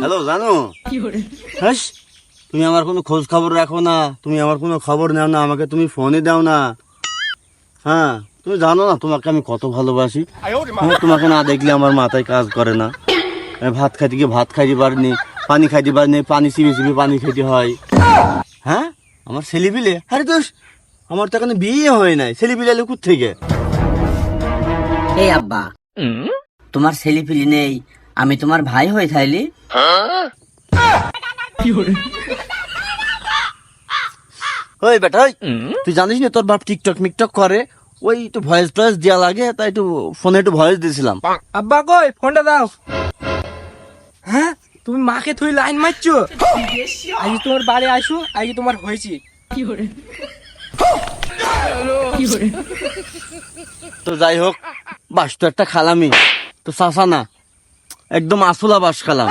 Hello জানো, হ্যাঁ তুমি আমার কোনো খোঁজ খবর রাখো না, তুমি আমার কোনো খবর নাও না, আমাকে তুমি ফোনই দাও না। হ্যাঁ তুমি জানো না তোমাকে আমি কত ভালোবাসি। তোমাকে না দেখলে আমার মাথায় কাজ করে না। আমি ভাত খাইতে গিয়ে ভাত খাইতে পারিনি, পানি খাইতে পারিনি, পানি চিবি চিবি পানি খাইতে হয়। হ্যাঁ আমার ছেলেপিলে, আরে দোষ আমার তো এখানে বিয়ে হয় নাই, ছেলেপিলে এলো কোত্থেকে? এই আব্বা, তোমার ছেলেপিলি নেই, আমি তোমার ভাই হয়ে থাইলি। ওই বেটা ওই, তুই জানিস না তোর বাপ টিকটক মিকটক করে, ওই একটু ভয়েস টয়েস দেওয়া লাগে, তাই একটু ফোনে একটু ভয়েস দিয়েছিলাম। আব্বা কই ফোনটা দাও। হ্যাঁ তুমি মাকে তুই লাইন মারছো? আজকে তোমার বাড়ি আসো, আজকে তোমার হয়েছি। তো যাই হোক, বাস তো একটা খালামি, তো চাচা না, একদম আসলা বাস খালাম।